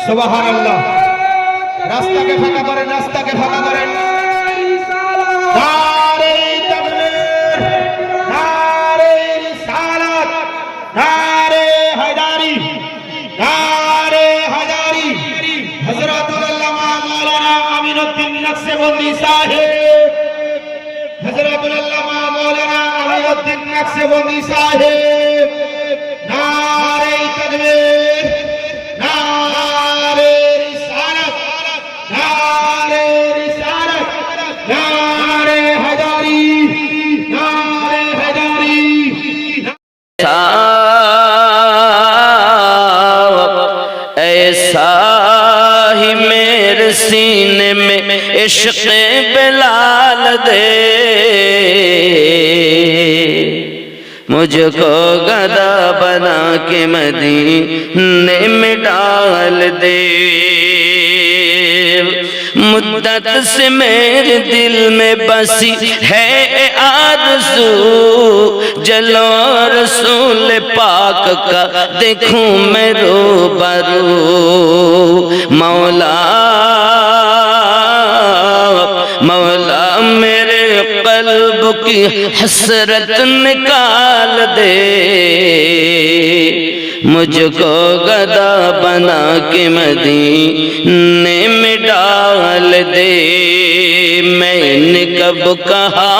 সুবহানাল্লাহ। রাস্তাকে ফাঁকা করেন, রাস্তাকে ফাঁকা করেন। নারে তাকবীর, নারে রিসালাত, নারে হায়দারি, নারে হায়দারি। হযরতুল আল্লামা মাওলানা আমিনউদ্দিন নকশবন্দি সাহেব, হযরতুল আল্লামা মাওলানা আমিনউদ্দিন নকশবন্দি সাহেব। নারে তাকবীর, নারে রিসালাত, নারে রিসালাত, নারে হায়দারি, নারে হায়দারি। ऐसा ही मेरे सीने में इश्क़ बिलाल दे, मुझको गदा बना के मदीने में डाल दे। मुद्दत से मेरे दिल में बसी है आरज़ू, जलो रसूल पाक का देखूं मैं रूबरू। मौला मौला मेरे कल्ब की हसरत निकाल दे, मुझको गदा बना के मदीने में डाल दे। मैंने कब कहा,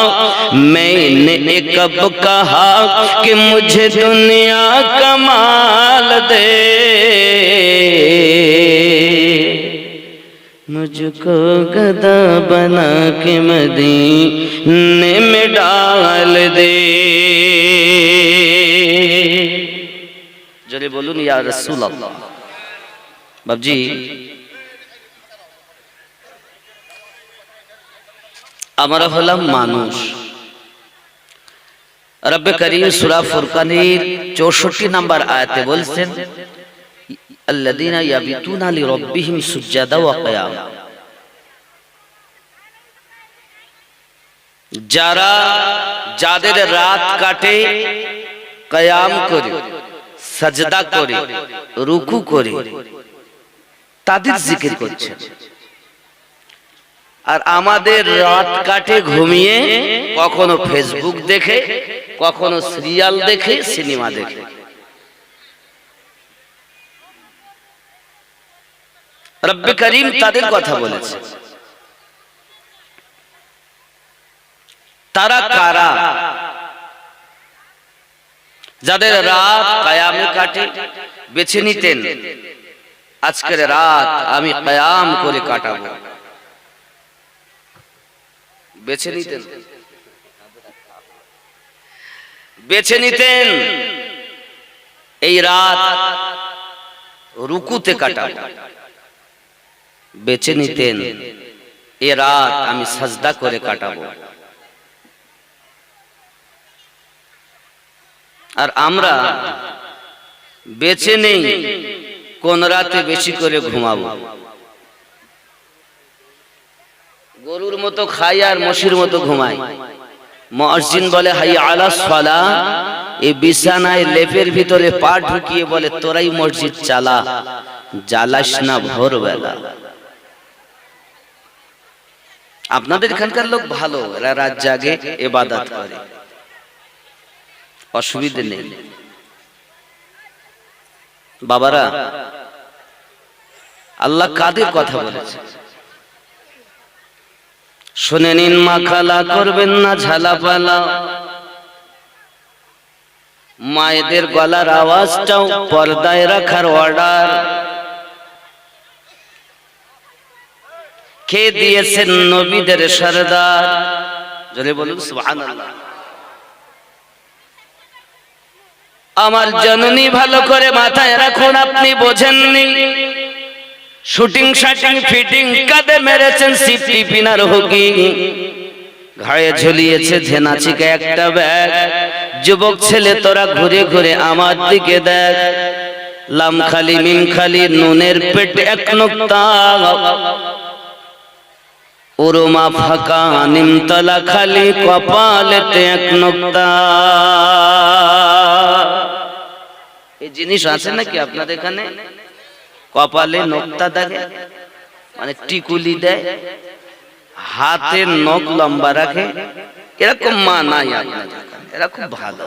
मैंने कब कहा कि मुझे दुनिया का माल दे, मुझको गदा बना के मदीने में डाल दे। জোরে বলুন ইয়া রাসূলুল্লাহ। বাবজি আমরা হলাম মানুষ। রব্বে করিম সূরা ফুরকানের 64 নম্বর আয়াতে বলছেন, আল্লাযীনা ইয়াবিতুনা লিরাব্বিহিম সুজদা ওয়া কিয়ামা, যারা যাদের রাত কাটে কিয়াম করে, সাজদা করে, রুকু করে, তাদের জিকির করছে। আর আমাদের রাত কাটে ঘুমিয়ে, কখনো ফেসবুক দেখে, কখনো সিরিয়াল দেখে, সিনেমা দেখে। রব্বে করিম তাদের কথা বলেছে। তারা কারা? যাদের রাত কিয়ামে কাটে, বেছে নিতেন আজকের রাত আমি কিয়াম করে কাটাবো, বেছে নিতেন, বেছে নিতেন এই রাত রুকুতে কাটাবো, বেছে নিতেন এই রাত আমি সাজদা করে কাটাবো। আর আমরা বেছে নেই কোন রাতে বেশি করে ঘুমাবো। গরুর মতো খাই আর মশির মতো ঘুমাই। মুয়াজ্জিন বলে হাইয়া আলা সালাহ, এই বিছানায় লেপের ভিতরে পা ঢুকিয়ে বলে তোরাই মসজিদ চালা, জ্বালাস না ভোরবেলা। আপনাদের এখানকার লোক ভালো, এরা রাত জাগে ইবাদত করে, অসুবিধা নেই। বাবারা, আল্লাহ কাদের কথা বলেছে শুনে নিন। মাখালা করবেন না ঝালাপালা, মায়েদের গলার আওয়াজটাও পর্দায় রাখার অর্ডার। কে দিয়েছেন নবীদের সরদার? জোরে বলুন সুবহানাল্লাহ। আমার জননী ভালো করে মাথায় রাখুন, আপনি বোঝেননি। শুটিং শাটিং ফিটিং কাঁধে মেরেছেন সিপটি পিনার হুকি, ঘাড়ে ঝুলিয়েছে ঝেনাচিকে একটা ব্যাগ। যুবক ছেলে তোরা ঘুরে ঘুরে আমার দিকে দেখ, লাম খালি মিম খালি নুনের পেটে এক নোক্তা, উরুমা ফাঁকা নিমতলা খালি কপালেতে এক নোক্তা। এই জিনিস আছে নাকি আপনাদের এখানে? কপালে নোকতা দাগে, মানে টিকুলি দেয়, হাতের নখ লম্বা রাখে, এরকম মা নাই আপনাদের, এরা খুব ভালো।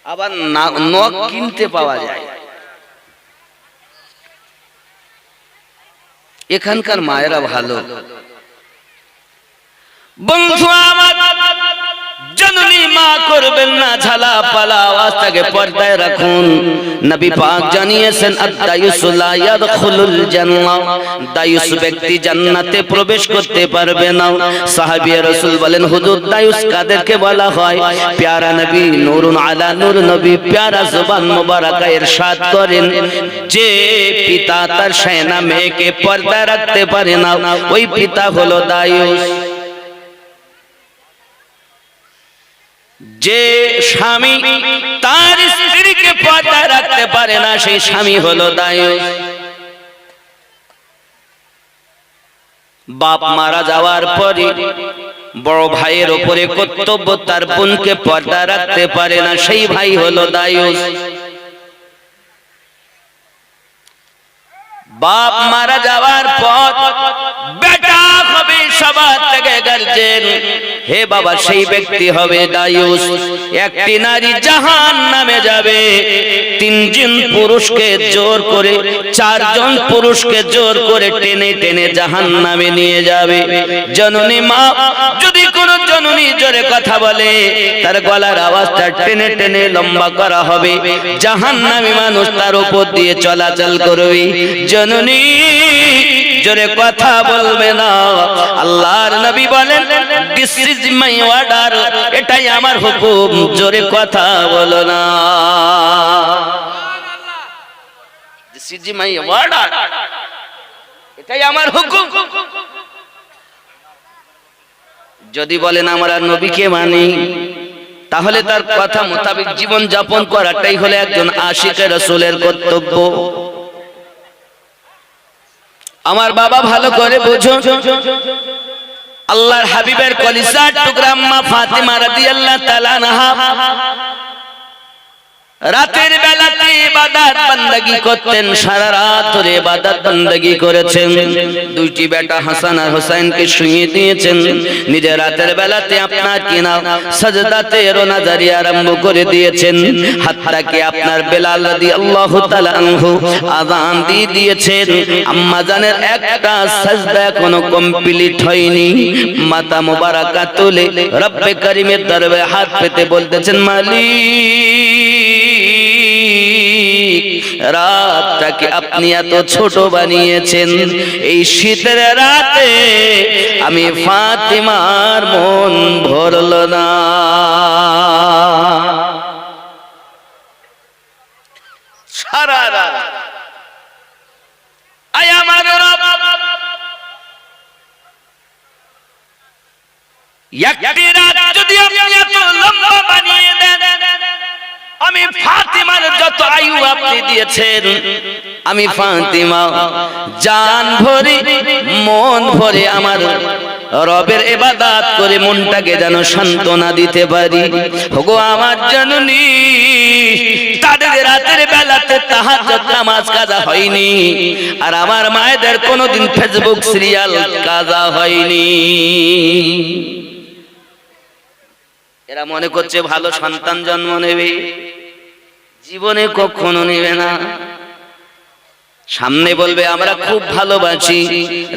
আবার নখ কিনতে পাওয়া যায়। এখানকার মায়েরা ভালো। বন্ধু আমার, জননী মা করবেন না ঝালা পালা, আওয়াজ থেকে পর্দায় রাখুন। নবী পাক জানিয়েছেন আদ-দায়ুস লা ইয়াদখুলুল জান্নাহ, দায়ুস ব্যক্তি জান্নাতে প্রবেশ করতে পারবে না। সাহাবী রাসূল বলেন, হুজুর দায়ুস কাদেরকে বলা হয়? প্যারা নবী নূরুন আলা নূর নবী প্যারা জবান মোবারকা ইরশাদ করেন, যে পিতা তার শায়না মেয়েকে পর্দা রাখতে পারে না, ওই পিতা হলো দায়ুস। যে স্বামী তার স্ত্রীকে পর্দা রাখতে পারে না, সেই স্বামী হলো দায়ুস। বাপ মারা যাওয়ার পরে বড় ভাইয়ের উপরে কর্তব্য, তার বোনকে পর্দা রাখতে পারে না, সেই ভাই হলো দায়ুস। বাপ মারা যাওয়ার পর বেটা হবে সবার থেকে গার্জেন, হে বাবা সেই ব্যক্তি হবে দায়ুস। একটি নারী জাহান্নামে যাবে, তিনজন পুরুষকে জোর করে, চারজন পুরুষকে জোর করে টেনে টেনে জাহান্নামে নিয়ে যাবে। জননী মা, যদি কোন জননী জোরে কথা বলে, তার গলার আওয়াজটা টেনে টেনে লম্বা করা হবে, জাহান্নামী মানুষ তার উপর দিয়ে চলাচল করবে। জননী জোরে কথা বলবে না। আল্লাহর নবী বলেন, দিস ইজ মাই অর্ডার, এটাই আমার হুকুম, জোরে কথা বলো না। দিস ইজ মাই অর্ডার, এটাই আমার হুকুম। যদি বলেন আমরা নবীকে মানি, তাহলে তার কথা মোতাবেক জীবন যাপন করাটাই হলো একজন আশিকে রাসূলের কর্তব্য। আমার বাবা ভালো করে বুঝো, আল্লাহর হাবিবের কলিজার টুকরা আম্মা ফাতিমা রাদিয়াল্লাহু তাআলা আনহা রাতের বেলাতে ইবাদত বান্দাগি করতেন, সারা রাত ধরে ইবাদত বান্দাগি করেছেন। দুইটি বেটা হাসান আর হোসেনকে শুইয়ে দিয়েছেন, নিজে রাতের বেলাতে আপনার কিনা সাজদাতে রোনাজারি আরম্ভ করে দিয়েছেন। হাত্তা কি আপনার বেলাল রাদিয়াল্লাহু তাআলা আনহু আযান দিয়ে দিয়েছেন, আম্মা জানের একটা সাজদা এখনো কমপ্লিট হয়নি। মাথা মোবারকা তুলে রব্বে করিমের দরবারে হাত পেতে বলতেছেন, মালিক, রাতটাকে আপনি এত ছোট বানিয়েছেন, এই শীতের রাতে আমি ফাতিমার মন ভরল না। সারা রাত আয় আমার রব, একটি রাত যদি আপনি এত লম্বা বানিয়ে দেন, আমি ফাতিমার যত আয়ু আপনি দিয়েছেন, আমি ফাতিমা জান ভরে মন ভরে আমার রবের ইবাদত করে মনটাকে যেন সান্ত্বনা দিতে পারি। ওগো আমার জননী, তাদের রাতের বেলাতে তাহাজ্জুদ নামাজ কাজা হয়নি, আর আমার মায়েদের কোনোদিন ফেসবুক সিরিয়াল কাজা হয়নি। এরা মনে করছে ভালো সন্তান জন্ম নেবে, জীবনে কখনো নেবে না। সামনে বলবে আমরা খুব ভালোবাসি,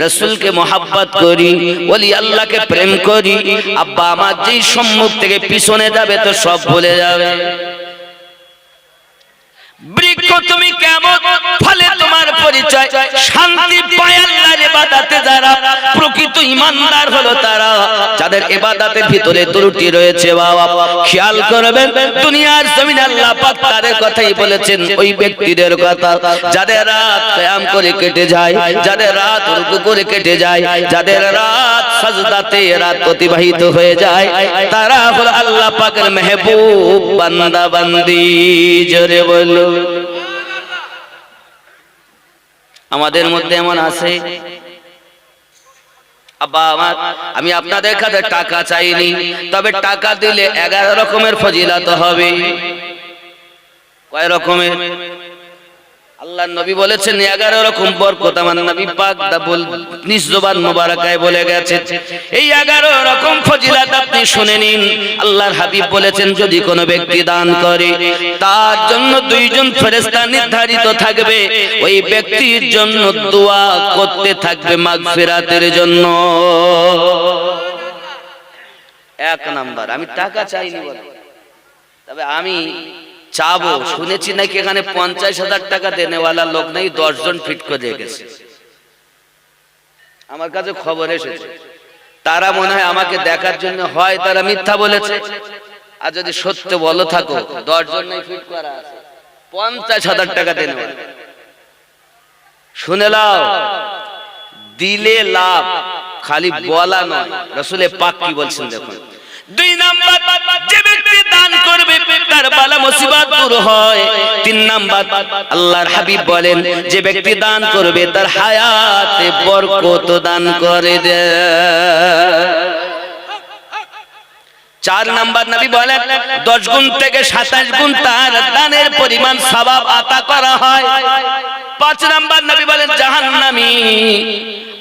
রাসূলকে মহব্বত করি, ওলি আল্লাহকে প্রেম করি, আব্বা আমার যেই সম্মুখ থেকে পিছনে যাবে তো সব ভুলে যাবে। বৃক্ষ তুমি কেমন ফলে তোমার পরিচয়, শান্তি পায় আল্লাহর ইবাদতে যারা প্রকৃত ঈমানদার হলো তারা, যাদের ইবাদতের ভিতরে ত্রুটি রয়েছে। বাবা খেয়াল করবেন, দুনিয়ার জমিনে আল্লাহ পাক তাদের কথাই বলেছেন, ওই ব্যক্তিদের কথা যাদের রাত কিয়াম করে কেটে যায়, যাদের রাত রুকু করে কেটে যায়, যাদের রাত সাজদাতে রাত অতিবাহিত হয়ে যায়, তারা হলো আল্লাহ পাকের মেহবুব বান্দা বান্দি। জোরে বলো। আমাদের মধ্যে এমন আছে, আব্বা আমার আমি আপনাদের কাছে টাকা চাইনি, তবে টাকা দিলে 11 রকমের ফজিলত হবে। কয় রকমের? আল্লাহ নবী বলেছেন 11 রকম বরকত আমার নবী পাক নিজ জবান মোবারকায় বলে গেছে। এই 11 রকম ফজিলত আপনি শুনে নিন। আল্লাহর হাবিব বলেছেন যদি কোনো ব্যক্তি দান করে তার জন্য 2 জন ফেরেশতা নির্ধারিত থাকবে, ওই ব্যক্তির জন্য দোয়া করতে থাকবে মাগফিরাতের জন্য। 1 নাম্বার, আমি টাকা চাইনি বলে, তবে আমি চাবো, শুনেছি নাকি এখানে 50,000 টাকা দেনেওয়ালা লোক নেই, 10 জন ফিট করে রেখেছে। আমার কাছে খবর এসেছে, তারা মনে হয় আমাকে দেখার জন্য, হয় তারা মিথ্যা বলেছে, আর যদি সত্য বলো থাকো 10 জন নেই ফিট করা আছে, 50,000 টাকা দেনেওয়ালা। শুনে নাও, দিলে লাভ, খালি বলা নয়। রাসূলে পাক কি বলছেন দেখুন। 2 নাম্বার, যে ব্যক্তি দান করবে তার বালা মুসিবত দূর হয়। 3 নাম্বার, আল্লাহর হাবিব বলেন যে ব্যক্তি দান করবে তার হায়াতে বরকত দান করে দেয়। 4 নাম্বার, নবী বলেন 10 গুণ থেকে 27 গুণ তার দানের পরিমাণ সওয়াব আতা করা হয়। 5 নাম্বার, নবী বলেন জাহান্নামী,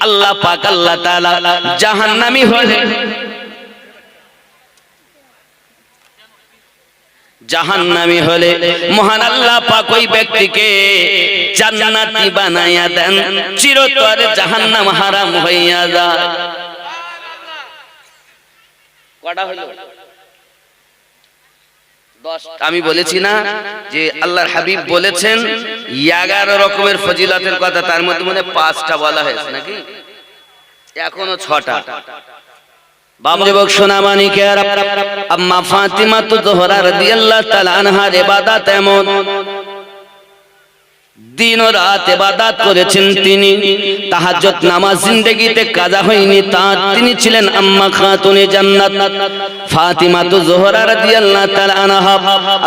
আল্লাহ পাক আল্লাহ তাআলা জাহান্নামী হলে জাহান্নামী হলে মহান আল্লাহ পাক ওই ব্যক্তিকে জান্নাতি বানায়া দেন, চিরতরে জাহান্নাম হারাম হইয়া যায়। কটা হলো? 10। আমি বলেছি না যে আল্লাহর হাবিব বলেছেন 11 রকমের ফজিলতের কথা, তার মধ্যে মনে 5টা বলা হয়েছে নাকি, এখনো 6টা। যুবক সোনামানিকের, আম্মা ফাতিমা জোহরা রাদিয়াল্লাহু তাআলা আনহার ইবাদত এমন, দিন ও রাত ইবাদত করেছেন তিনি। তাহাজ্জুদ নামাজ জিন্দেগিতে কাজা হয়নি তার, তিনি ছিলেন আম্মা খাতুনে জান্নাত ফাতিমা জোহরা রাদিয়াল্লাহু তাআলা আনহা।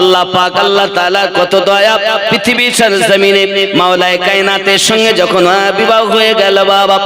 আল্লাহ পাক আল্লাহ তাআলা কত দয়া, পৃথিবীর সরজমিনে মাওলায়ে কায়নাতের সঙ্গে যখন বিবাহ হয়ে গেল, বাবা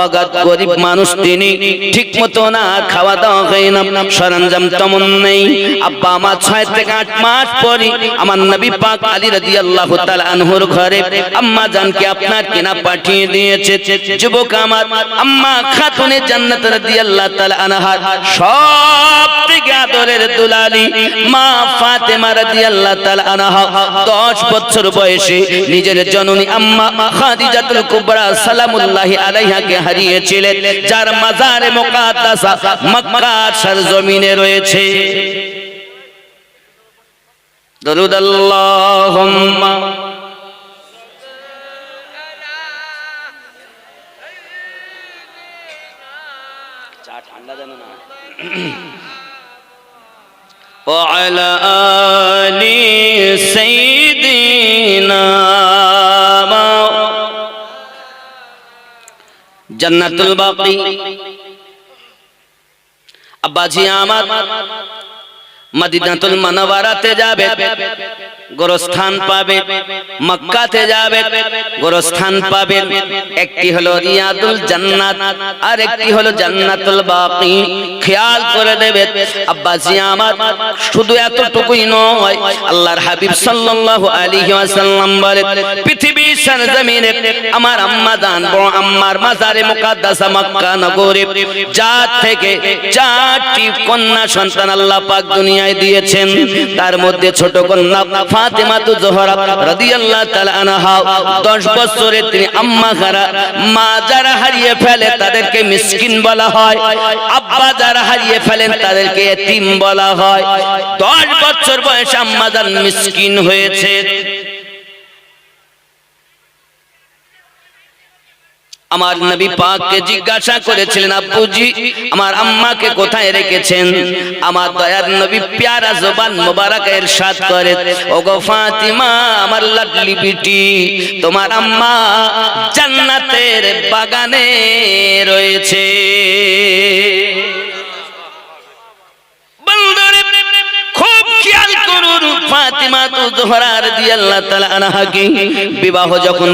অগাধ গরিব মানুষ তিনি, ঠিকমতো না খাওয়া দাওয়া হয় না, সরঞ্জাম তেমন নেই। আব্বা আমার 6 থেকে 8 মাস পরে আমার নবী পাক আলী রাদিয়াল্লাহু তাআলা আনহুর ঘরে আম্মা জানকে আপনার কিনা পাঠিয়ে দিয়েছে। যুবক আমার আম্মা খাতুনে জান্নাত রাদিয়াল্লাহু তাআলা আনহা সবথেকে আদরের দুলালি মা ফাতেমা রাদিয়াল্লাহু তাআলা আনহা 10 বছর বয়সে নিজের জননী আম্মা খাদিজাতুল কুবরা সালামুল্লাহি আলাইহাকে হারিয়েছিলেন, যার মাজারে মুকাদ্দাসা মক্কার সরজমিনে রয়েছে। দরুদ আল্লাহুম্মা وعلى آل سيدنا জান্নাতুল বাকি। আব্বাজি আমার মদিনাতুল মুনাওয়ারাতে যাবে, গোরস্থান পাবে, মক্কাতে যাবে, গোরস্থান পাবে। একটি হলো রিয়াদুল জান্নাত, আর একটি হলো জান্নাতুল বাকি। খেয়াল করে নেবে আব্বাজি আমার, শুধু এতটুকুই নয়, আল্লাহর হাবিব সাল্লাল্লাহু আলাইহি ওয়াসাল্লাম বলেন পৃথিবীর সরজমিনে আমার আম্মা জান বড় আম্মার মাজারে মুকাদ্দাসা মক্কা নগরে যার থেকে 4টি কন্যা সন্তান আল্লাহ পাক দুনিয়ায় দিয়েছেন, তার মধ্যে ছোট কন্যা ফাতেমা জোহরা রাদিয়াল্লাহু তাআলা আনহা 10 বছরে তিনি আম্মা খারা, মা যারা হারিয়ে ফেলে তাদেরকে মিসকিন বলা হয়, আব্বা যারা হারিয়ে ফেলেন তাদেরকে এতিম বলা হয়। 10 বছর বয়সে আম্মা জান মিসকিন হয়েছে। আমার নবী পাককে জিজ্ঞাসা করেছিলেন আব্বুজি আমার আম্মাকে কোথায় রেখেছেন? আমার দয়ার নবী প্যারা জবান মোবারকে ইরশাদ করে, ওগো ফাতিমা আমার লাডলি বিটি, তোমার আম্মা জান্নাতের বাগানে রয়েছে। বন্ধুরে খুব খেয়াল করুন, ফাতেমা জোহরা রাদিয়াল্লাহু তাআলা আনহাকে বিবাহ যখন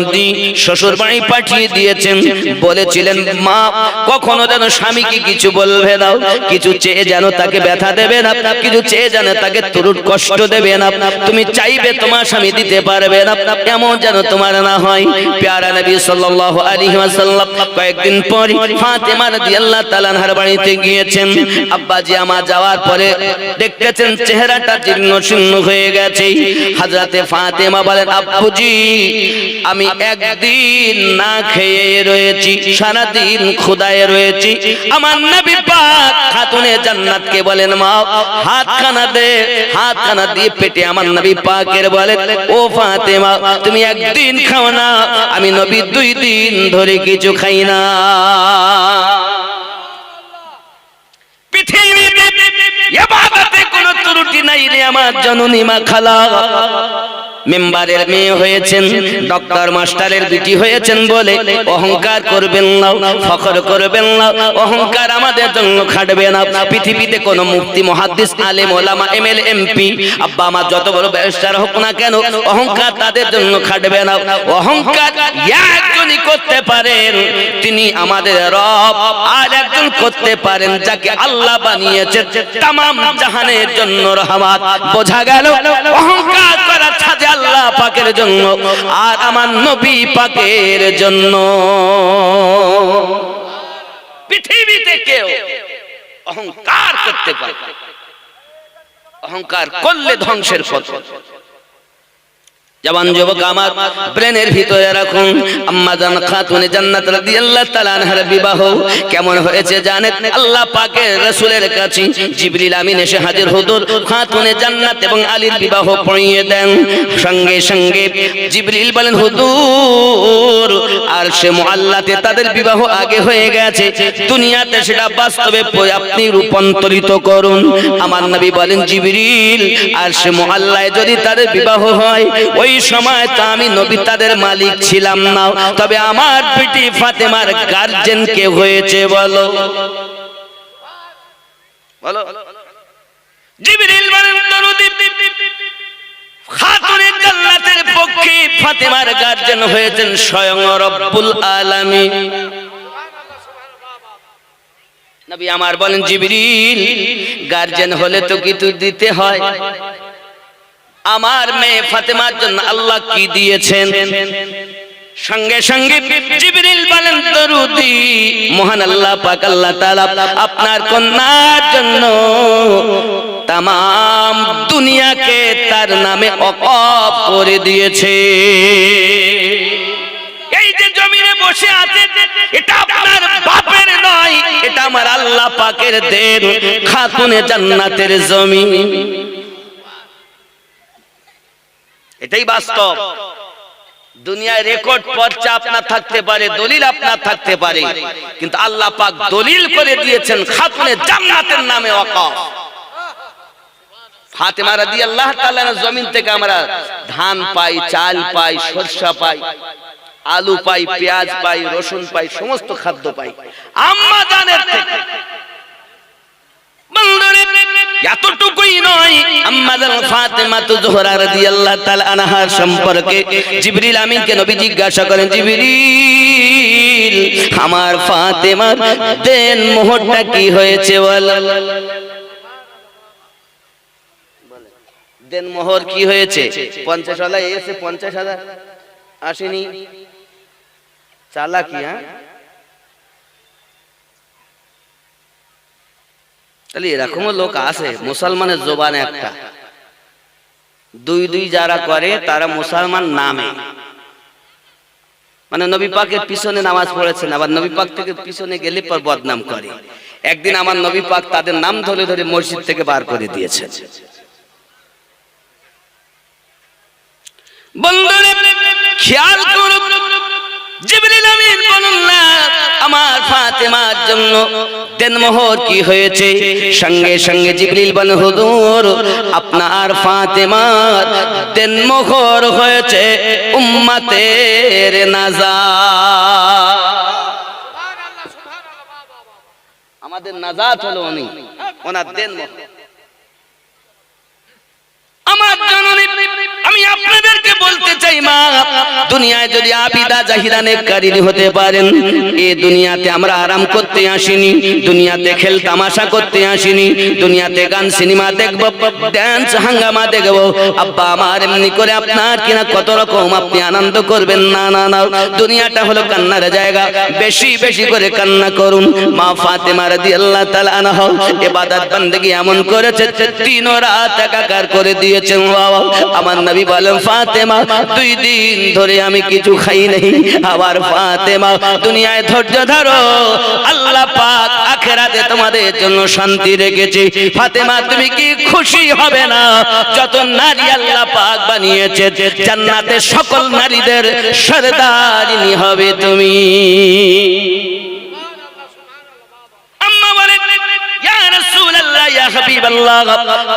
শ্বশুর বাড়ি পাঠিয়ে দিয়েছেন, বলেছিলেন মা কখনো যেন স্বামীকে কিছু বলবে না, কিছু চেয়ে যেন তাকে ব্যথা দেবে না, কিছু চেয়ে যেন তাকে তুরুট কষ্ট দেবে না, তুমি চাইবে তোমার স্বামী দিতে পারবে না, এমন যেন তোমার না হয়। প্যারা নবী সাল্লাল্লাহু আলাইহি ওয়াসাল্লাম কয়েকদিন পর ফাতেমা রাদিয়াল্লাহু তাআলা আনহার বাড়িতে গিয়েছেন। আব্বাজি আমার যাওয়ার পরে দেখতেছেন চেহারাটা জীর্ণ শীর্ণ হয়ে গেছে। হযরতে ফাতেমা বলেন, আব্বুজি আমি একদিন না খেয়ে রয়েছি, সারাদিন ক্ষুধায় রয়েছি। আমার নবী পাক খাতুনে জান্নাতকে বলেন, মা হাতখানা দে, হাতখানা দিয়ে পেটে আমার নবী পাকের বলেন, ও ফাতেমা তুমি একদিন খাও না, আমি নবী 2 দিন ধরে কিছু খাই না। পৃথিবীতে ইবাদতে কোনো ত্রুটি নাই রে আমার জননী মা খালা। মেম্বারের মেয়ে হয়েছেন, ডক্টর মাস্টারের বিটি হয়েছেন বলে অহংকার করবেন না, ফখর করবেন না, অহংকার আমাদের জন্য খাটবে না। পৃথিবীতে কোনো মুফতি মুহাদ্দিস আলেম ওলামা এমএলএ এমপি আব্বা আমার যত বড় ব্যারিস্টার হোক না কেন, অহংকার তাদের জন্য খাটবে না। অহংকার একজনই করতে পারেন, তিনি আমাদের রব। আর একজন করতে পারেন যাকে আল্লাহ বানিয়েছেন তামাম জাহানের জন্য রহমত। বোঝা গেল অহংকার করার সাথে আল্লাহ পাকের জন্য আর আমার নবী পাকের জন্য। পৃথিবীতে কেউ অহংকার করতে পারে, অহংকার করলে ধ্বংসের পথ। জওয়ান যুবক আমার ব্রেনের ভিতরে রাখুন, আম্মা জান খাতুনে জান্নাত রাদিয়াল্লাহু তাআলা আনহার বিবাহ কেমন হয়েছে জানেন? আল্লাহ পাকের রাসূলের কাছে জিবরিল আমিন এসে হাজির হুজুর খাতুনে জান্নাত এবং আলীর বিবাহ পড়িয়ে দেন। সঙ্গে সঙ্গে জিবরিল বলেন, হুজুর আরশে মুআল্লাতে তাদের বিবাহ আগে হয়ে গেছে, দুনিয়াতে সেটা বাস্তবে আপনি রূপান্তরিত করুন। আমার নবী বলেন, জিবরিল আরশে মুআল্লায় যদি তাদের বিবাহ হয়, ওই সময় তো আমি নবী তাদের মালিক ছিলাম না, তবে আমার বিটি ফাতেমার গার্জিয়ান কে হয়েছে বলো বলো। জিবরিল বলেন, দরুদ খাতুনে জান্নাতের পক্ষে ফাতেমার গার্জিয়ান হয়েছেন স্বয়ং রব্বুল আলামিন। নবী আমার বলেন, জিবরিল গার্জিয়ান হলে তো কিছু দিতে হয়, আমার মেয়ে ফাতেমার জন্য আল্লাহ কি দিয়েছেন? সঙ্গে সঙ্গে জিবরিল বলেন, দরুদি মহান আল্লাহ পাক আল্লাহ তাআলা আপনার কন্যার জন্য তামাম দুনিয়াকে তার নামে ওয়াকফ করে দিয়েছে। এই যে জমিনে বসে আছে এটা আপনার বাপের নয়, এটা আমার আল্লাহ পাকের দেন, খাতুনে জান্নাতের জমি। এটাই বাস্তব। দুনিয়ায় রেকর্ড পর্চা আপনার থাকতে পারে, দলিল আপনার থাকতে পারে, কিন্তু আল্লাহ পাক দলিল করে দিয়েছেন খাতুনে জান্নাতের নামে ওয়াকফ। ফাতেমা রাদিয়াল্লাহু তাআলা জমিন থেকে আমরা ধান পাই, চাল পাই, সরষা পাই, আলু পাই, পেঁয়াজ পাই, রসুন পাই, সমস্ত খাদ্য পাই আম্মা জানের থেকে। এতটুকুই নয়, আম্মা জান ফাতেমা জোহরা রাদিয়াল্লাহু তাআলা আনহার সম্পর্কে জিবরিল আমিনকে নবী জিজ্ঞাসা করেন, জিবরিল আমার ফাতেমার দেন মোহরটা কি হয়েছে বল। দেন মোহর কি হয়েছে? 50,000 এসে 50,000 আসেনি। চালাকি, হ্যাঁ? তাহলে এরকমও লোক আছে, মুসলমানের জবানে একটা দুই যারা করে তারা মুসলমান নামে, মানে নবী পাকের পিছনে নামাজ পড়েছেন, আবার নবী পাক থেকে পিছনে গেলে পর বদনাম করে। একদিন আমার নবী পাক তাদের নাম ধরে ধরে মসজিদ থেকে বার করে দিয়েছেন। বন্ধুরে খেয়াল করুন, জিবরিল আমিন বললেন না আমার ফাতেমার জন্য দেনমোহর কি হয়েছে? সঙ্গে সঙ্গে জিবরিল বলেন, হুজুর আপনার ফাতেমার দেনমোহর হয়েছে উম্মতের নাজাত। আমাদের নাজাত হলো উনি, ওনার দেনমোহর। আমার জননী, আমি আপনাদেরকে বলতে চাই মা, দুনিয়ায় যদি আবিদা জাহিদা নেককারিনী হতে পারেন, এই দুনিয়াতে আমরা আরাম করতে আসিনি, দুনিয়াতে খেল তামাশা করতে আসিনি, দুনিয়াতে গান সিনেমা দেখব, ডান্স হাঙ্গামা দেখব। আব্বা আমার এমনি করে আপনার কিনা কত রকম আপনি আনন্দ করবেন, না না না, দুনিয়াটা হলো কান্নার জায়গা, বেশি বেশি করে কান্না করুন। মা ফাতেমা রাদিয়াল্লাহু তাআলা আনহা ইবাদত বندگی এমন করেছে, দিন ও রাত একাকার করে দিয়েছেন। বাবা আমার নবী বলেন, ফাতেমা 2 দিন ধরে আমি কিছু খাই নাই। আবার ফাতেমা দুনিয়ায় ধৈর্য ধরো, আল্লাহ পাক আখিরাতে তোমাদের জন্য শান্তি রেখেছে। ফাতেমা তুমি কি খুশি হবে না? যত নারী আল্লাহ পাক বানিয়েছে, জান্নাতে সকল নারীদের সরদারিনী হবে তুমি। আম্মা বলেন, ইয়া রাসূলুল্লাহ, ইয়া হাবিবাল্লাহ,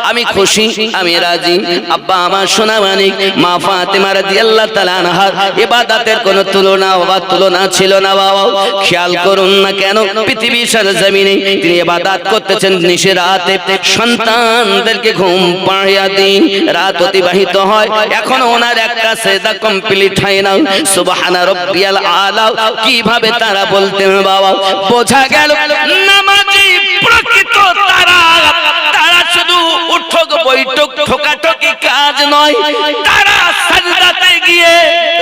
আমি খুশি, আমি রাজি। আব্বা আমার সোনা মানিক, মা ফাতেমা রাদিয়াল্লাহু তাআলা আনহার ইবাদতের কোনো তুলনা ছিল না। বাবা খেয়াল করুন না কেন পৃথিবীর সরজমিনে তিনি ইবাদত করতেছেন নিশে রাতে, সন্তানদেরকে ঘুম পাড়িয়ে দিন রাত অতিবাহিত হয়, এখনো ওনার একটা সেজদা কমপ্লিট হয় না। সুবহানা রাব্বিয়াল আলা কিভাবে তারা বলতেন বাবা, বোঝা গেল নামাজি প্রকৃত তারা। তারা শুধু উঠক বৈঠক ঠোকাঠকি কাজ নয়, তারা সাজদাতে গিয়ে,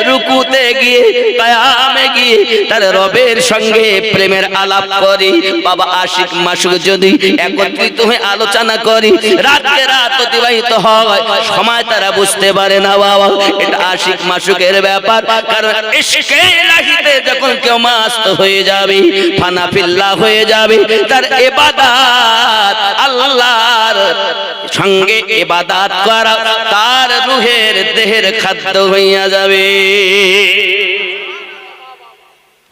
রুকুতে গিয়ে, কিয়ামে গিয়ে তার রবের সঙ্গে প্রেমের আলাপ করি। বাবা আশিক মাসুক যদি একত্রিত হয়ে আলোচনা করি, রাতে রাত অতিবাহিত হয়, সময় তারা বুঝতে পারে না। বাবা এটা আশিক মাসুকের ব্যাপার, কারণ ইশকে ইলাহিতে যখন কেউ মাস্ত হয়ে যাবে, ফানা ফিল্লাহ হয়ে যাবে, তার ইবাদত আল্লাহর সঙ্গে ইবাদত করা তার রূহের দেহের খাদ্য হইয়া যাবে।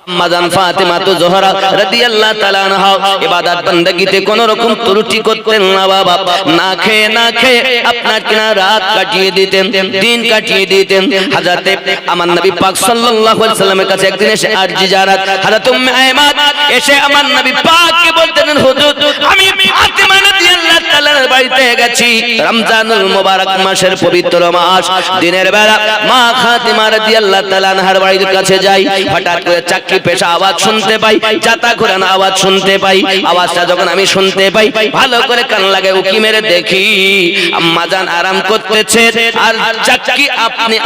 আম্মাজান ফাতেমা তো জোহরা রাদিয়াল্লাহু তাআলা আনহা ইবাদত বندگিতে কোন রকম ত্রুটি করতেন না। বাবা না খেয়ে না খেয়ে আপনার কিনা রাত কাটিয়ে দিতেন, দিন কাটিয়ে দিতেন। হযরতে আমার নবী পাক সাল্লাল্লাহু আলাইহি সাল্লামের কাছে একদিন এসে আরজি জানাত, হযরত উম্মে আইমান এসে আমার নবী পাককে বলতেন, হুজুর আমি ফাতেমা রাদিয়াল্লাহু তাআলার বাড়িতে গেছি, রমজানুল মুবারক মাসের পবিত্র মাস, দিনের বেলা মা ফাতেমা রাদিয়াল্লাহু তাআলা আনহার বাড়ির কাছে যাই, হঠাৎ করে চাকরি পেশা আওয়াজ শুনতে পাই, জাতা ঘোরানো আওয়াজ শুনতে পাই। আওয়াজটা যখন আমি শুনতে পাই, ভালো করে কান লাগে উকি মেরে দেখি আম্মাজান আরাম করতেছে, আর চাকরি আপনি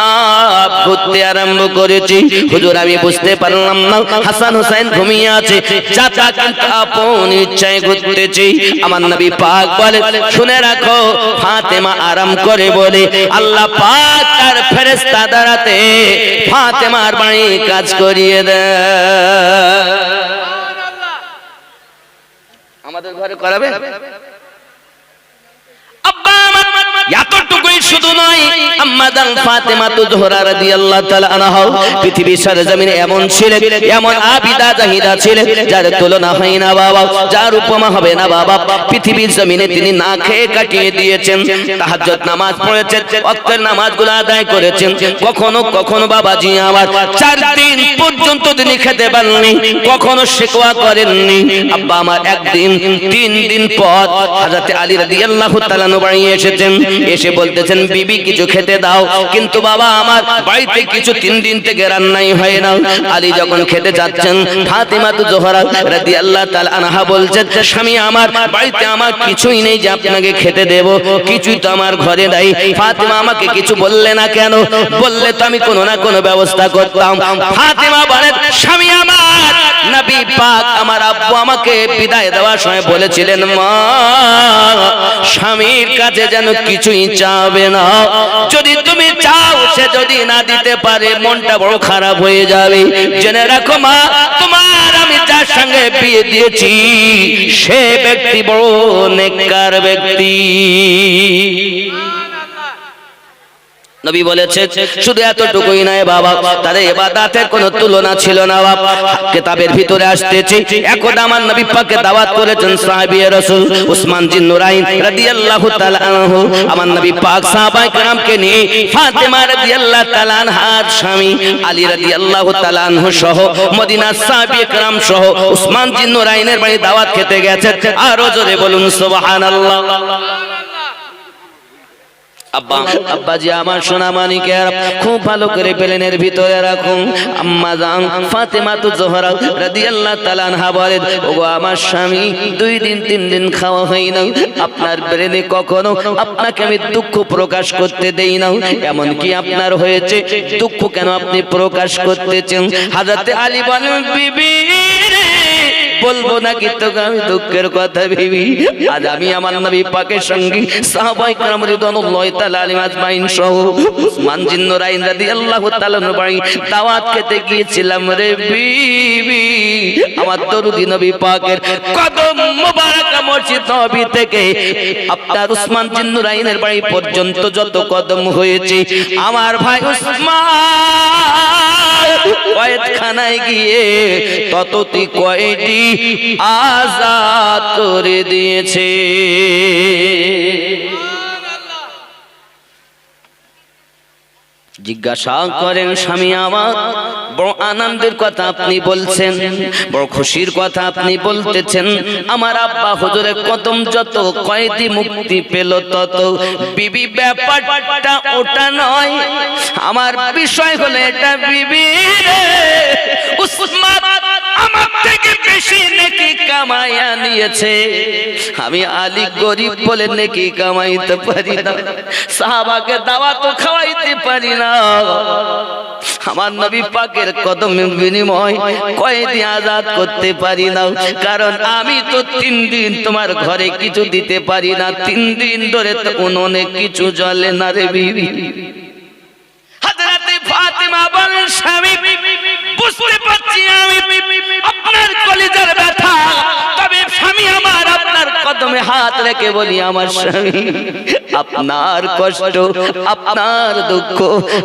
আপ ঘুরতে আরম্ভ করেছি। হুজুর আমি বুঝতে পারলাম না, হাসান হুসাইন ঘুমিয়ে আছে, চাচা কিন্তু আপন ইচ্ছায় ঘুরতেছে। আমার নবী পাক বলে, শুনে রাখো ফাতেমা আরাম করে বলে আল্লাহ পাক তার ফেরেশতা দ্বারাতে ফাতেমার বাড়ি কাজ করিয়ে দেয়। আমাদের ঘরে করাবে? আব্বা আমার এতটুকুই শুধু নয়, আম্মাজান ফাতেমা তো জোহরা রাদিয়াল্লাহু তাআলা আনহা পৃথিবীর সরজমিনে এমন ছিলেন, এমন আবিদা জাহিদা ছিলেন, যার তুলনা হয় না বাবা, যার উপমা হবে না বাবা। পৃথিবীর জমিনে তিনি না খেয়ে কাটিয়ে দিয়েছেন, তাহাজ্জুদ নামাজ পড়েছেন, ওয়াক্তের নামাজগুলো আদায় করেছেন। কখনো কখনো বাবাজি আমার 4 দিন পর্যন্ত তিনি খেতে পারেননি, কখনো শিকওয়া করেননি। আব্বা আমার একদিন 3 দিন পর হযরত আলী রাদিয়াল্লাহু তাআলা বাড়ি এসেছেন, এসে বলতেছেন বিবি কিছু খেতে দাও, কিন্তু বাবা আমার বাড়িতে কিছু 3 দিন থেকে রান্নাই হয় না। আলী যখন খেতে যাচ্ছেন, ফাতেমা তো জোহরা রাদিয়াল্লাহু তাআলা আনহা বলছেন, স্বামী আমার বাড়িতে আমার কিছুই নেই যে আপনাকে খেতে দেব, কিছুই তো আমার ঘরে নাই। ফাতেমা আমাকে কিছু বললে না কেন? বললে তো আমি কোনো না কোনো ব্যবস্থা করতাম। ফাতেমা বলেন, স্বামী আমার, নবী পাক আমার আব্বু আমাকে বিদায় দেওয়ার সময় বলেছিলেন, মা স্বামীর কাছে যেন কিছুই চাবে না, যদি তুমি চাও সে যদি না দিতে পারে মনটা বড় খারাপ হয়ে যাবে। জেনে রাখো মা, তোমার আমি যার সঙ্গে বিয়ে দিয়েছি সে ব্যক্তি বড় নেককার ব্যক্তি। নবী বলেছে শুধু এতটুকুই নয় বাবা, তার ইবাদতের কোনো তুলনা ছিল না বাবা। কিতাবের ভিতরে আসতেছে, একদা আমার নবী পাককে দাওয়াত করেছেন সাহাবী রাসূল উসমান জিন নুরাইন রাদিয়াল্লাহু তাআলা আনহু। আমার নবী পাক সাহাবায়ে কেরামকে নিয়ে ফাতেমা রাদিয়াল্লাহু তাআলা আনহার স্বামী আলী রাদিয়াল্লাহু তাআলা আনহু সহ মদিনার সাহাবায়ে কেরাম সহ উসমান জিন নুরাইনের বাড়ি দাওয়াত খেতে গেছেন। আরো জোরে বলুন সুবহানাল্লাহ। আব্বা আব্বাজি আমার সোনা মানিকের খুব ভালো করে প্লেনের ভিতরে রাখুন। আম্মা জান ফাতেমা তো জোহরা রাদিয়াল্লাহু তাআলা আনহা বলেন, ওগো আমার স্বামী 2 দিন 3 দিন খাওয়া হয় না, আপনার প্লেনে কখনো আপনাকে আমি দুঃখ প্রকাশ করতে দেই না, এমন কি আপনার হয়েছে, দুঃখ কেন আপনি প্রকাশ করতেছেন? হযরতে আলী বলেন, বিবি বলবো নাকি তোকে আমি দুঃখের কথা বিবি? আজ আমি আমার নবী পাকের সঙ্গে সাহাবায়ে কেরাম রিদওয়ানুল্লাহি তাআলা আলাইহিম আজমাইন সহ উসমান জিন নুরাইন রাদিয়াল্লাহু তাআলা বাড়ি দাওয়াত খেতে গিয়েছিলাম রে বিবি। আমার দরুদি নবী পাকের কদম মোবারক মসজিদ নবী থেকে আপনার উসমান জিন নুরাইনের বাড়ি পর্যন্ত যত কদম হয়েছে, আমার ভাই উসমান কয়েদখানায় গিয়ে ততটি কয়টি আজাদ করে দিয়েছে। জিজ্ঞাসা করেন, স্বামী আমার বড় আনন্দের কথা আপনি বলছেন, বড় খুশির কথা আপনি বলতেছেন, আমার আব্বা হুজুরের কদম যত কয়েদি মুক্তি পেল তত। বিবি ব্যাপারটা ওটা নয়, আমার বিষয় হলো এটা বিবি উসমান আমার থেকে বেশি নেকি কামাইয়া নিয়েছে, আমি আলী গরিব বলে নেকি কামাইতে পারি না, সাহাবাকে দাওয়াত খাওয়াইতে পারি না, আমার নবী পাকের কদমের বিনিময় কয়েদি আজাদ করতে পারি না, কারণ আমি তো 3 দিন তোমার ঘরে কিছু দিতে পারি না, 3 দিন ধরে তো উনুনে কিছু জ্বলে না রে বিবি। হযরতে ফাতেমা বলেন, স্বামী বুঝতে পারছি আমি আপনার কলিজার ব্যথা, তবে স্বামী আমার আপনার কদমে হাত রেখে বলি, আমার স্বামী আপনার কষ্ট আপনার দুঃখ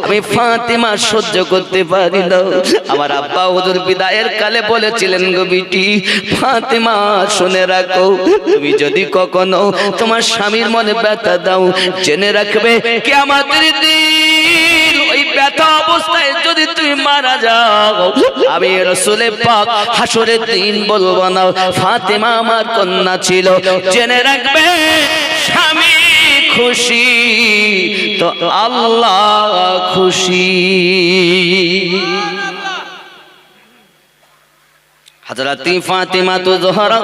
আমি ফাতেমা সহ্য করতে পারি না। আমার আব্বা হুজুর বিদায়ের কালে বলেছিলেন, গো বিটি ফাতেমা শুনে রাখো, তুমি যদি কখনো তোমার স্বামীর মনে ব্যথা দাও, জেনে রাখবে কিয়ামতের দিন ওই ব্যথা অবস্থায় যদি তুমি মারা যাও, আমি রাসূলে পাক হাসরের দিন বলবো না ফাতেমা আমার কন্যা ছিল। জেনে রাখবে স্বামী খুশি তো আল্লাহ খুশি। হযরত ফাতেমা তো জোহরা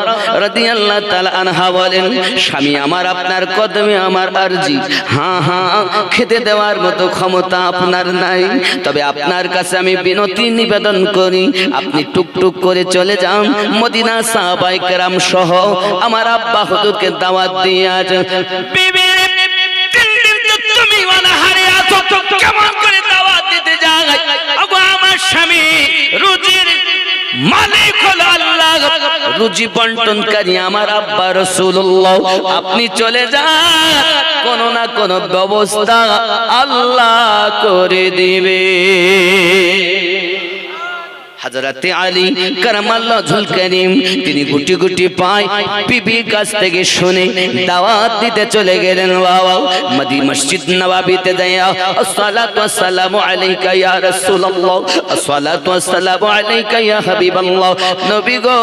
রাদিয়াল্লাহু তাআলা আনহা বলেন, স্বামী আমার আপনার কদমে আমার আরজি, হ্যাঁ হ্যাঁ খেতে দেওয়ার মতো ক্ষমতা আপনার নাই, তবে আপনার কাছে আমি বিনতি নিবেদন করি, আপনি টুকটুক করে চলে যান মদিনা সাহাবায়ে কেরাম সহ আমার আব্বা হুজুরকে দাওয়াত দিয়ে আসেন। বিবি তুমি অনাহারে আছো, কেমন করে দাওয়াত দিতে যাই? ওগো আমার স্বামী রুজির মালিক হলো আল্লাহ, রুজি বন্টনকারী আমার আব্বা রাসূলুল্লাহ, আপনি চলে যান, কোন না কোন ব্যবস্থা আল্লাহ করে দিবে। হযরতে আলী কারামাল্লাহু ওয়াজহুল কারীম তিনি গুটি গুটি পায় বিবির কাছ থেকে শুনে দাওয়াত দিতে চলে গেলেন। বাবা মদিনা মসজিদ নববীতে যায়া আসসালাতু ওয়াসসালামু আলাইকা ইয়া রাসূলুল্লাহ, আসসালাতু ওয়াসসালামু আলাইকা ইয়া হাবিবাল্লাহ, নবী গো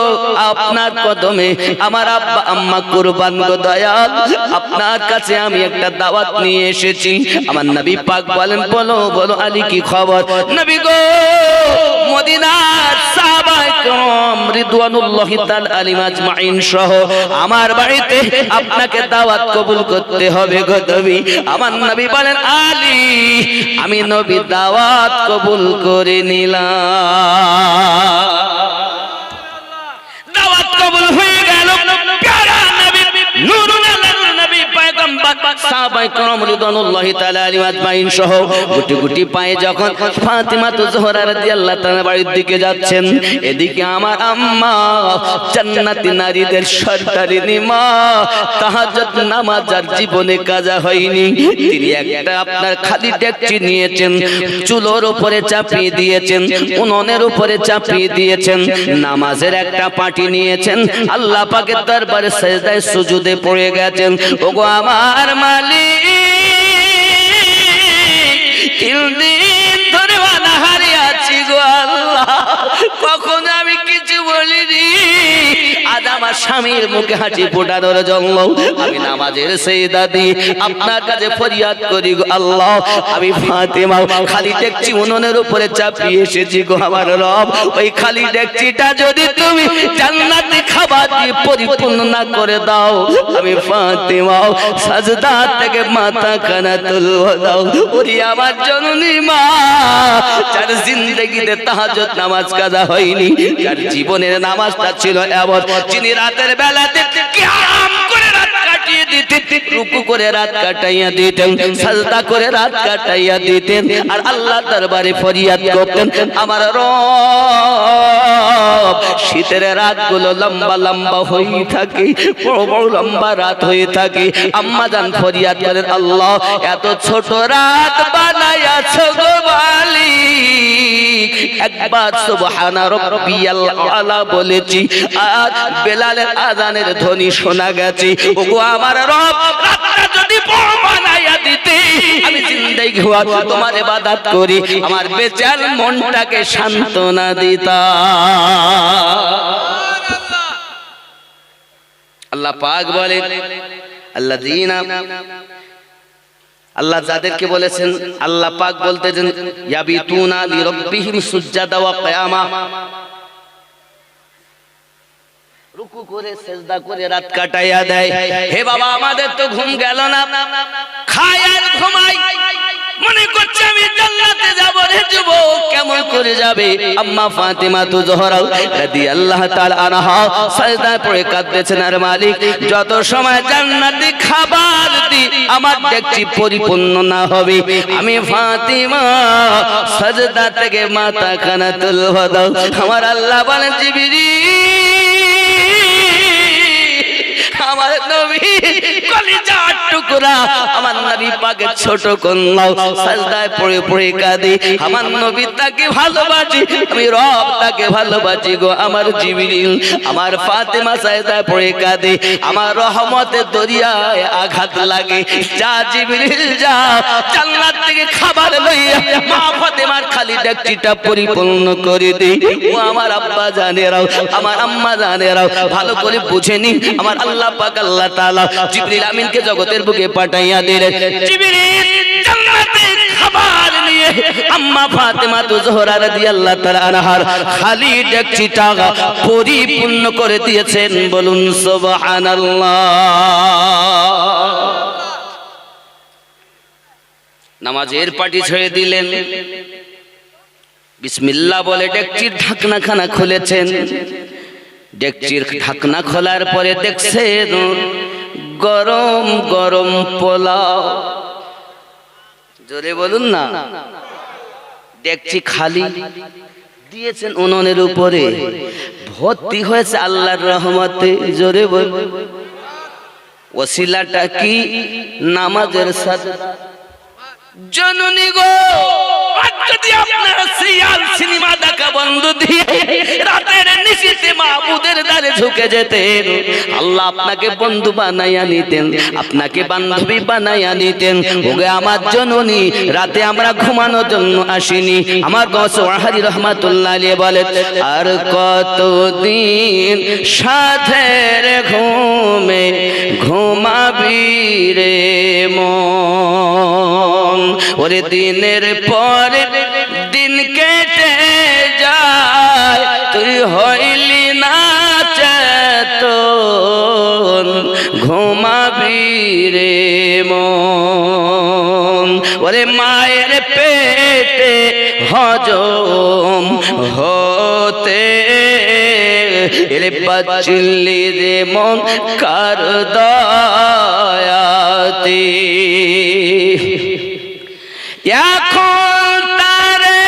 আপনার কদমে আমার আব্বা আম্মা কুরবান গো দয়াল, আপনার কাছে আমি একটা দাওয়াত নিয়ে এসেছি। আমার নবী পাক বলেন, বলো বলো আলী কি খবর? নবী গো মদিনার সাহাবায়ে কেরাম রিদওয়ানুল্লাহি তাআলা আলাইহিম আজমাইন সহ আমার বাড়িতে আপনাকে দাওয়াত কবুল করতে হবে গো নবী। আমার নবী বলেন, আলী আমি নবী দাওয়াত কবুল করে নিলাম। দাওয়াত কবুল হয়ে গেল, প্যারা নবী নূরুল আলম নবী পয়গম্বর সাহাবায়ে কেরাম রিদওয়ানুল্লাহি তাআলা আলাইহিম আজমাইন সহ গুটি গুটি পায়ে যখন ফাতেমা তো জোহরা রাদিয়াল্লাহু তাআলা বাড়ির দিকে যাচ্ছেন, এদিকে আমার আম্মা জান্নাতি নারীদের সরদারিনী মা তাহাজ্জুদ নামাজ আর জীবনে কাজা হয়নি, তিনি একটা আপনার খালি ডেকচি নিয়েছেন, চুলোর উপরে চাপিয়ে দিয়েছেন, উনুনের উপরে চাপিয়ে দিয়েছেন, নামাজের একটা পাটি নিয়েছেন, আল্লাহ পাকের দরবারে সিজদায় সুজুদে পড়ে গেছেন। ওগো আমার মালিক, 3 দিন ধরে অনাহারে আছি গো আল্লাহ, কখনো আমি কিছু বলিনি, আজ আমার স্বামীর মুখে হাসি ফোটানোর জন্য আমি নামাজের সেজদা দিয়ে আপনার কাছে ফরিয়াদ করি গো আল্লাহ। আমি ফাতেমা খালি ডেকচি উনুনের উপরে চাপিয়ে এসেছি গো আমার রব। ওই খালি ডেকচিটা যদি তুমি জান্নাতি খাবার দিয়ে পরিপূর্ণ না করে দাও, আমি ফাতেমা সাজদা থেকে মাথা খানা তুলবো দাও। ওরে আমার জননী মা, যার জিন্দেগিতে তাহাজ্জুদ নামাজ কাজা হয়নি, যার জীবনের নামাজটা ছিল এমন, যিনি রাতের বেলাতে কিয়াম করে রাত কাটিয়ে দিতেন, রুকু করে রাত কাটাইয়া দিতেন, সাজদা করে রাত কাটাইয়া দিতেন, আর আল্লাহ দরবারে ফরিয়াদ করতেন আমার রব। শীতের রাতগুলো লম্বা লম্বা হয়ে থাকে, বড় বড় লম্বা রাত হয়ে থাকে। আম্মা জান ফরিয়াদ করেন, আল্লাহ এত ছোট রাত বানায়াছো গো মালিক, একবার সুবহানা রাব্বিয়াল আলা বলেছি আর বেলালের আযানের ধ্বনি শোনা গেছে। ওগো আমার রব, রাতটা যদি বড় বানায়া দিতে, আমি জিন্দেগি হওয়া তোমার ইবাদত করি, আমার বেচার মনটাকে সান্ত্বনা দিতা। আল্লাহ পাক বলেন, আল্লাযীনা, আল্লাহ যাদেরকে বলেছেন, আল্লাহ পাক বলতেছেন ইয়াবিতুনা লিরাব্বিহিম সুজদাা ওয়া কিয়ামা, রুকু করে সিজদা করে রাত কাটাইয়া দেয়। হে বাবা, আমাদের তো ঘুম গেল না, খাই আর ঘুমাই, মনে করছে আমি জান্নাতে যাব রে যুবক, কেমন করে যাবে? আম্মা ফাতেমা তো জোহরা রাদিয়াল্লাহু তাআলা আনহা সিজদায় পড়ে কাঁদতেছেন, আর মালিক যত সময় জান্নাতি খাবার দি আমার ডেকচি পরিপূর্ণ না হবে, আমি ফাতেমা সিজদা থেকে মাথা খানা তুলব দাও। আমার আল্লাহ বলেন, জিবরিল আমার নবী কলিজার টুকরা, আমার নবী পাকের ছোট কন্যা সিজদায় পড়ে পড়ে কাঁদে, আমার নবী তাকে ভালোবাসি, আমি রব তাকে ভালোবাসি গো আমার জিবরিল। আমার ফাতেমা সিজদায় পড়ে কাঁদে, আমার রহমতের দরিয়ায় আঘাত লাগে। যা জিবরিল যা, জান্নাত থেকে খাবার লইয়া মা ফাতেমার খালি ডেকচিটা পরিপূর্ণ করে দে। ও আমার আব্বা জানেরাও, আমার আম্মা জানেরাও, ভালো করে বুঝেনি আমার আল্লাহ পাক আল্লাহ তাআলা জিবরিল আমিনকে জগতের বুকে পাঠাইয়া দিলেন। জিবরিল জান্নাতে খাবার নিয়ে আম্মা ফাতেমা তো জোহরা রাদিয়াল্লাহু তাআলা আনহার খালি ডেকচিটা পরিপূর্ণ করে দিয়েছেন। বলুন সুবহানাল্লাহ। নামাজের পাটি ছড়িয়ে দিলেন, বিসমিল্লাহ বলে ডেকচির ঢাকনাখানা খুলেছেন। ডেকচির ঢাকনা খোলার পরে দেখছেন গরম গরম পোলাও। জোরে বলুন না। ডেকচি খালি দিয়েছেন উনুনের উপরে, ভর্তি হয়েছে আল্লাহর রহমতে। জোরে বলুন। ওসিলাটা কি? নামাজের সাথে। জননী গো, যদি আপনারা সিরিয়াল সিনেমা দেখা বন্ধ দিয়ে রাতের নিশিতে মাহবুদের দ্বারে ঝুঁকে যেতেন, আল্লাহ আপনাকে বন্ধু বানাইয়া নিতেন, আপনাকে বান্ধবী বানাইয়া নিতেন। ওগে আমার জননী, রাতে আমরা ঘুমানোর জন্য আসিনি। আমার গৌসওয়াহারি রহমাতুল্লাহ আলাইহি বলেন, আর কতদিন সাথের ঘুমে ঘুমাবি রে মন, ওরে দিনের পর দিন কেটে যায়, তুই হইলি না চেতন, ঘুমাবি রে মন, ওরে মায়ের পেটে হজম হতে এলে বাঁচলি রে মন কার দয়াতে। এখন তারে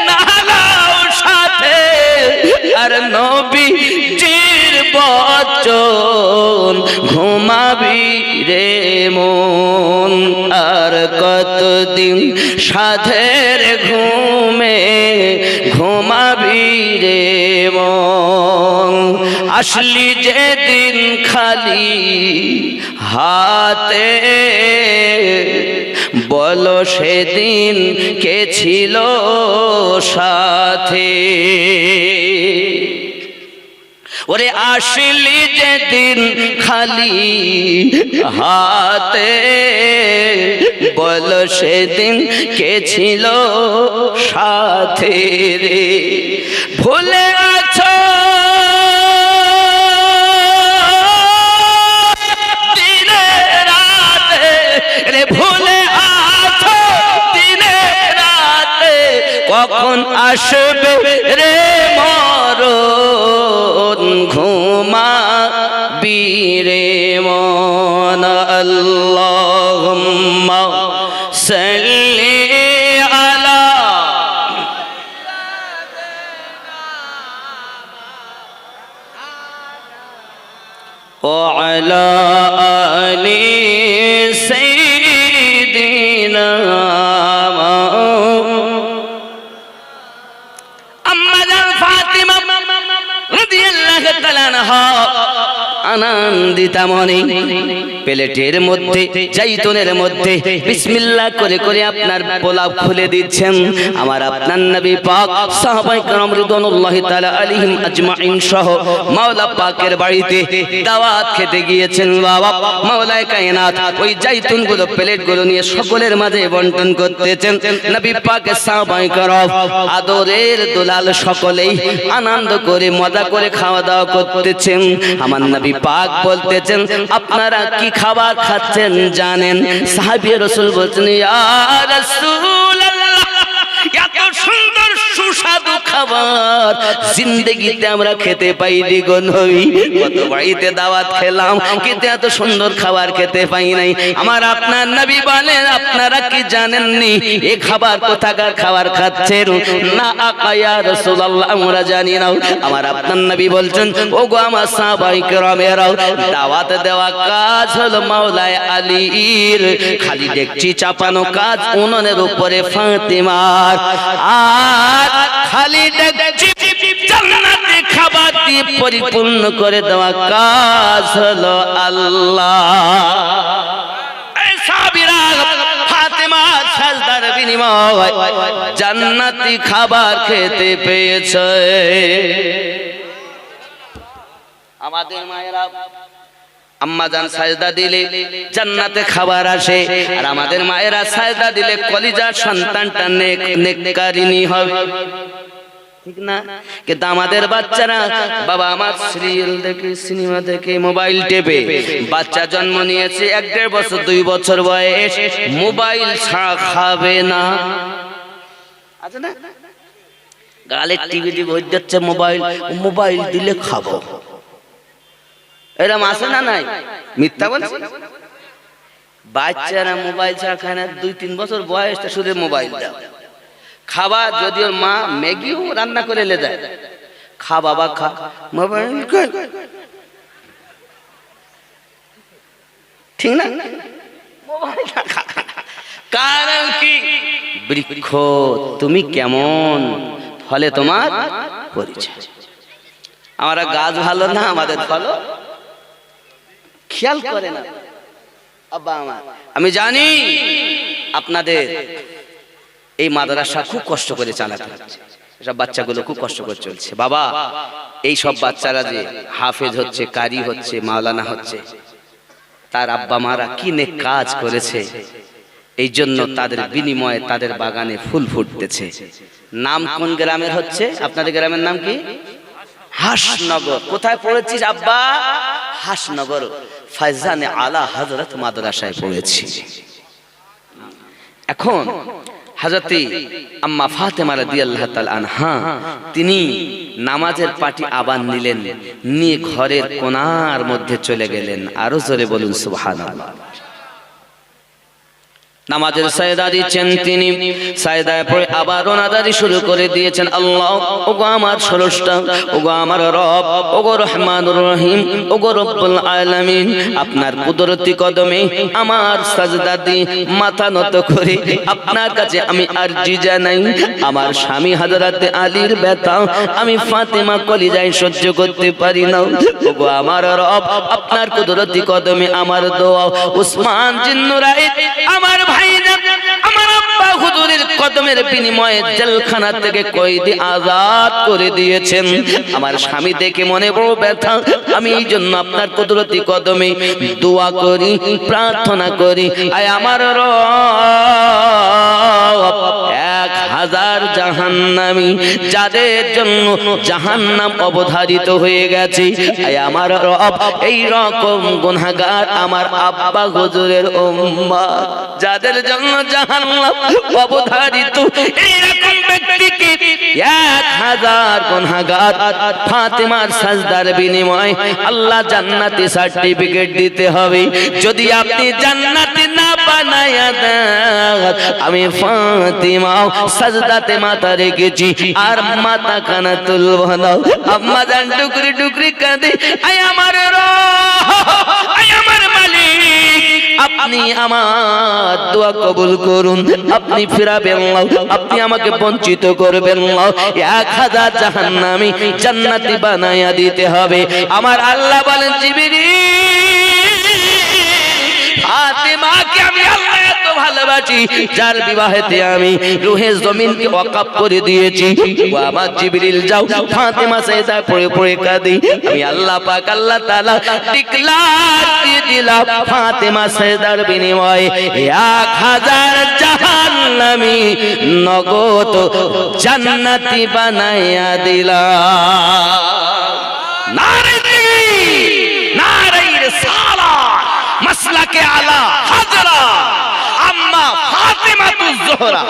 নাগাও সাথে আর নবীজির বচন, ঘুমাবি রে মন, আর কতদিন সাধের ঘুমে ঘুমাবি রে মন। আসলি যেদিন খালি হাতে বলো সেদিন কে ছিল সাথে। ওরে আসলি যেদিন খালি হাতে, বলো সেদিন কে ছিল সাথে রে। ভুলে আছো দিনে রাতে রে, ভুলে আছো দিনে রাতে, কখন আসবে রে মরণ, ঘুমাবি রে মন। আল্লাহুম্মা সাল্লি আলা ওয়া আলা আলি সাইয়্যিদিনা। আম্মা জান ফাতিমা রাদিয়াল্লাহু তাআলা আনহা আনন্দিতা মনে প্লেটের মধ্যে জাইতুনের মধ্যে বিসমিল্লাহ করে করে আপনার পোলাও খুলে দিচ্ছেন। আমার আপনার নবী পাক সাহাবায়ে কেরাম রিদওয়ানুল্লাহি তাআলা আলাইহিম আজমাইন সহ মাওলা পাকের বাড়িতে দাওয়াত খেতে গিয়েছেন। বাবা মাওলায়ে কায়নাত ওই জাইতুনগুলো প্লেটগুলো নিয়ে সকলের মাঝে বন্টন করতেছেন। নবী পাকের সাহাবায়ে কেরাম আদরের দুলাল সকলেই আনন্দ করে মজা করে খাওয়া দাওয়া করতেছেন। আমার নবী পাক বলতেছেন আপনারা কি খাবার খাচ্ছেন জানেন? সাহাবী রাসূল বলছেন ইয়া রাসূলুল্লাহ, এত সুন্দর সুস্বাদু খাবার জিন্দেগিতে আমরা খেতে পাইনি গো নবী। কত বাড়িতে দাওয়াত খেলাম কিন্তু এত সুন্দর খাবার খেতে পাই নাই। আমার আপনার নবী বলেন আপনারা কি জানেননি এই খাবার কোথাকার খাবার খাচ্ছেন? না আকা ইয়া রাসূলুল্লাহ, আমরা জানি না। আমার আপনার নবী বলছেন ওগো আমার সাহাবায়ে কেরামেরাও, দাওয়াত দেওয়া কাজ হলো মাওলায়ে আলীর, খালি দেখছি চাপানো কাজ উনানের উপরে ফাতেমার, আর খালি দেখছি জান্নাতে খাবার দিয়ে পরিপূর্ণ করে দেওয়া কাজ হলো আল্লাহ। এই সাহাবীরা ফাতেমার সাজদার বিনিময় জান্নাতি খাবার খেতে পেয়েছে। আমাদের মায়েরা আম্মা জান সাজদা দিলে জান্নাতে খাবার আসে, আর আমাদের মায়েরা সাজদা দিলে কলিজার সন্তানটা নেককারিনী হবে, ঠিক না? কিন্তু আমাদের বাচ্চারা বাবা আমার সিরিয়াল দেখে সিনেমা দেখে মোবাইল টেপে বাচ্চা জন্ম নিয়েছে 1-1.5 বছর 2 বছর বয়স, মোবাইল ছাড়া খাবে না। আছে না গালে টিভি হয়ে যাচ্ছে মোবাইল দিলে খাবো, এরকম আছে না নাই? মিথ্যা বলছি? বাচ্চারা মোবাইল ছাড়া খায় না, 2-3 বছর বয়সটা শুধু মোবাইল দাও। খাবার যদি ওর মা ম্যাগিও রান্না করে এলে দেয়, খা বাবা খা, মোবাইল ঠিক না? কারণ কি? বৃক্ষ তুমি কেমন ফলে তোমার পরিচয়। আমরা গাছ ভালো না, আমাদের ফলো খেয়াল করে না। আব্বা আমার, আমি জানি আপনাদের এই মাদ্রাসা খুব কষ্ট করে চালাতে হচ্ছে, সব বাচ্চাগুলো খুব কষ্ট করে চলছে। বাবা এই সব বাচ্চারা যে হাফেজ হচ্ছে, কারি হচ্ছে, মাওলানা হচ্ছে, তার আব্বা মারা কি নেক কাজ করেছে, এই জন্য তাদের বিনিময়ে তাদের বাগানে ফুল ফুটতেছে। নাম কোন গ্রামের হচ্ছে? আপনাদের গ্রামের নাম কি? হাসনগর। কোথায় পড়েছিস আব্বা? হাসনগর ফায়জানে আলা হযরত মাদ্রাসায় পড়েছি। এখন হযরত আম্মা ফাতেমা রাদিয়াল্লাহু তাআলা আনহা তিনি নামাজের পাটি আবার নিলেন, নিয়ে ঘরের কোণার মধ্যে চলে গেলেন। আরো জোরে বলুন সুবহানাল্লাহ। নামাজের সাজদা দিচ্ছেন তিনি, সাজদায় পড়ে আবার ওনাদারি শুরু করে দিয়েছেন। আল্লাহ ওগো আমার স্রষ্টা, ওগো আমার রব, ওগো রহমানুর রহিম, ওগো রব্বুল আলামিন, আপনার কুদরতি কদমে আমার সাজদা দিয়ে মাথা নত করে আপনার কাছে আমি আরজি জানাই। আমার স্বামী হযরত আলীর ব্যথা আমি ফাতেমা কলিজায় সহ্য করতে পারি না। ওগো আমার রব, আপনার কুদরতি কদমে আমার দোয়া উসমান জিন্নুরাইত আমার ভাই হুজুরের কদমের বিনিময়ে জেলখানা থেকে কয়েদি আজাদ করে দিয়েছেন। আমার স্বামী দেখে মনে বড় ব্যথা। আমি এই জন্য আপনার কুদরতি কদমে দোয়া করি, প্রার্থনা করি, আয় আমার রব 1000 জাহান্নামী যাদের জন্য জাহান্নাম অবধারিত হয়ে গেছে, আয় আমার রব এই রকম গুনাহগার আমার আব্বা হুজুরের উম্মত যাদের জন্য জাহান্নাম অবধারিত, এই রকম ব্যক্তিকে 1000 গুনাহগার ফাতেমার সাজদার বিনিময়ে আল্লাহ জান্নাতি সার্টিফিকেট দিতে হবে। যদি আপনি জান্নাতি না বানায়া দেন, আমি ফাতেমা সাজদাতে মাথা রেখেছি আর মাথা কানা তুলব না। আম্মা জান টুকরি টুকরি কাঁদে, আয় আমার রব, আয় আমার মালিক, আপনি আমার দোয়া কবুল করুন, আপনি ফিরাবেন না, আপনি আমাকে বঞ্চিত করবেন না। 1000 জাহান্নামী জান্নাতি বানায়া দিতে হবে। আমার আল্লাহ বলেন জিবরিল, ফাতেমাকে আমি আল্লাহ এত ভালোবাসি যার বিবাহেতে আমি রুহে জমিনকে ওয়াকফ করে দিয়েছি। ও আমার জিবরিল যাও, ফাতেমা সাজদা পড়ে পড়ে কাঁদি। আমি আল্লাহ পাক আল্লাহ তাআলা ডিক্লার দিয়ে দিলাম, ফাতেমা সাজদার বিনিময়ে 1000 জাহান্নামী নগদ জান্নাতি বানায়া দিলাম। নারে তাকবীর, নারে রিসালাত, মাসলাকে আলা হাজরা আম্মা ফাতেমাতুজ জোহরা।